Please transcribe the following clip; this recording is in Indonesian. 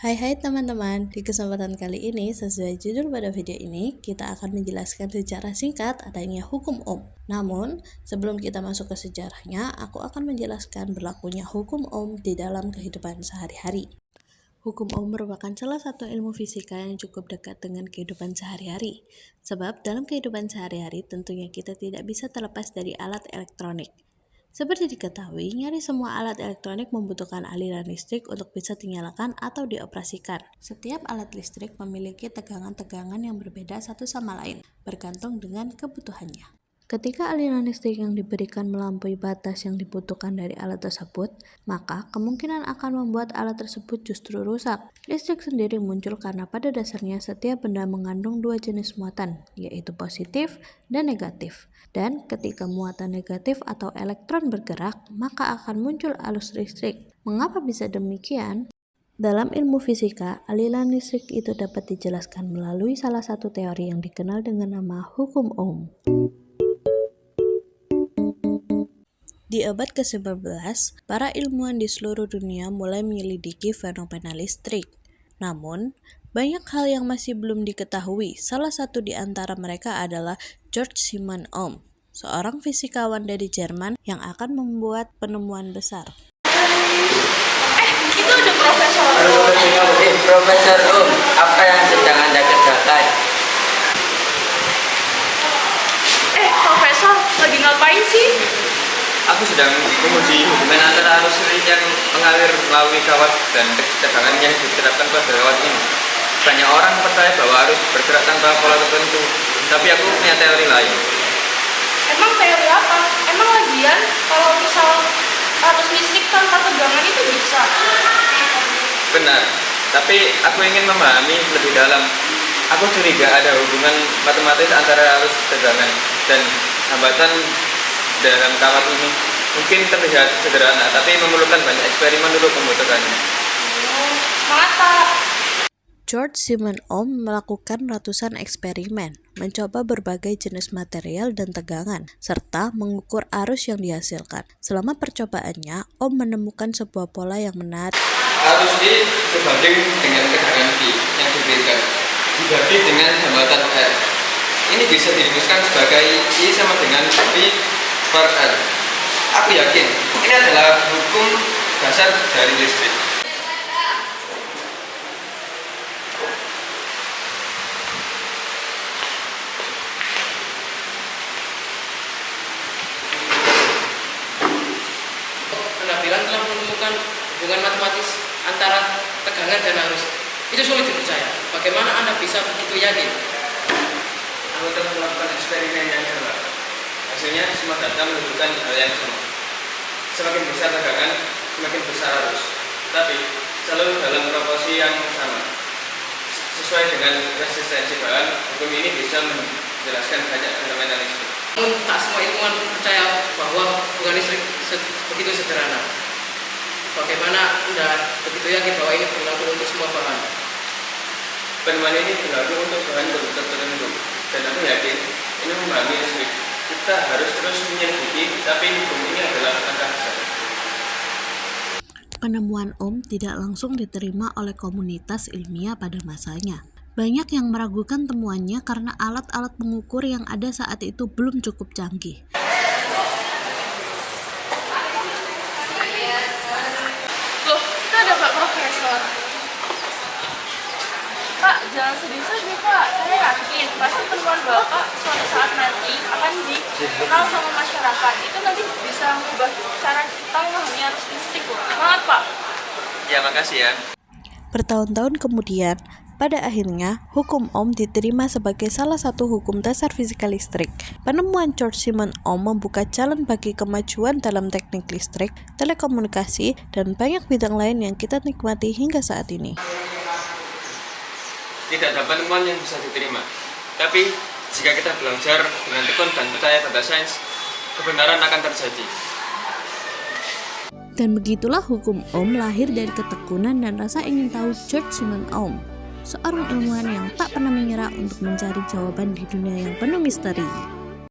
Hai teman-teman, di kesempatan kali ini sesuai judul pada video ini, kita akan menjelaskan secara singkat adanya hukum Ohm. Namun, sebelum kita masuk ke sejarahnya, aku akan menjelaskan berlakunya hukum Ohm di dalam kehidupan sehari-hari. Hukum Ohm merupakan salah satu ilmu fisika yang cukup dekat dengan kehidupan sehari-hari. Sebab dalam kehidupan sehari-hari tentunya kita tidak bisa terlepas dari alat elektronik. Seperti diketahui, nyaris semua alat elektronik membutuhkan aliran listrik untuk bisa dinyalakan atau dioperasikan. Setiap alat listrik memiliki tegangan-tegangan yang berbeda satu sama lain, bergantung dengan kebutuhannya. Ketika aliran listrik yang diberikan melampaui batas yang dibutuhkan dari alat tersebut, maka kemungkinan akan membuat alat tersebut justru rusak. Listrik sendiri muncul karena pada dasarnya setiap benda mengandung dua jenis muatan, yaitu positif dan negatif. Dan ketika muatan negatif atau elektron bergerak, maka akan muncul arus listrik. Mengapa bisa demikian? Dalam ilmu fisika, aliran listrik itu dapat dijelaskan melalui salah satu teori yang dikenal dengan nama hukum Ohm. Di abad ke-19, para ilmuwan di seluruh dunia mulai menyelidiki fenomena listrik. Namun, banyak hal yang masih belum diketahui. Salah satu di antara mereka adalah George Siemens Ohm, seorang fisikawan dari Jerman yang akan membuat penemuan besar. Itu ada Profesor Ohm. Profesor Ohm, apa yang sedang Anda kerjakan? Profesor, lagi ngapain sih? Aku sedang menguji hubungan antara arus listrik yang mengalir melalui kawat dan tegangan yang diterapkan pada kawat ini. Banyak orang percaya bahwa arus bergerak tanpa pola tertentu, tapi aku punya teori lain. Emang teori apa? Emang lagian kalau misal arus listrik tanpa tegangan itu bisa? Benar, tapi aku ingin memahami lebih dalam. Aku curiga ada hubungan matematis antara arus tegangan dan hambatan dalam kawat ini. Mungkin terlihat sederhana, tapi memerlukan banyak eksperimen untuk membuktikannya. Semangat, Pak! George Siemens Ohm melakukan ratusan eksperimen, mencoba berbagai jenis material dan tegangan, serta mengukur arus yang dihasilkan. Selama percobaannya, Ohm menemukan sebuah pola yang menarik. Arus E berbanding dengan tegangan V yang diberikan, dibagi dengan hambatan R. Ini bisa dirumuskan sebagai I sama dengan V per R. Aku yakin ini adalah hukum dasar dari listrik. Penampilan telah menemukan hubungan matematis antara tegangan dan arus. Itu sulit dipercaya. Bagaimana Anda bisa begitu yakin? Aku telah melakukan eksperimen yang sama. Hasilnya semua data menunjukkan hal yang sama. Semakin besar tegangan, semakin besar arus. Tapi selalu dalam proporsi yang sama. Sesuai dengan resistensi bahan, hukum ini bisa menjelaskan banyak fenomena listrik. Namun tak semua ilmuwan percaya bahwa hubungan listrik begitu sederhana. Bagaimana Anda begitu yakin bahwa ini berlaku untuk semua bahan? Penemuan ini berlaku untuk bahan tertentu. Dan aku yakin ini memahami listrik. Kita harus terus menyelidiki, tapi hukum ini adalah langkah besar. Penemuan Ohm tidak langsung diterima oleh komunitas ilmiah pada masanya. Banyak yang meragukan temuannya karena alat-alat pengukur yang ada saat itu belum cukup canggih. Loh, itu ada Pak Profesor. Pak, jangan sedih saja, Pak. Saya yakin pasti temuan Bapak suatu saat nanti akan dikenal sama masyarakat. Itu nanti bisa mengubah cara kita memahami arus listrik, loh. Semangat, Pak! Ya, makasih ya. Bertahun-tahun kemudian, pada akhirnya, hukum Ohm diterima sebagai salah satu hukum dasar fisika listrik. Penemuan George Siemens Ohm membuka jalan bagi kemajuan dalam teknik listrik, telekomunikasi, dan banyak bidang lain yang kita nikmati hingga saat ini. Tidak ada penemuan yang bisa diterima. Tapi, jika kita belajar dengan tekun dan percaya pada sains, kebenaran akan terjadi. Dan begitulah hukum Ohm lahir dari ketekunan dan rasa ingin tahu George Siemens Ohm, seorang ilmuwan yang tak pernah menyerah untuk mencari jawaban di dunia yang penuh misteri.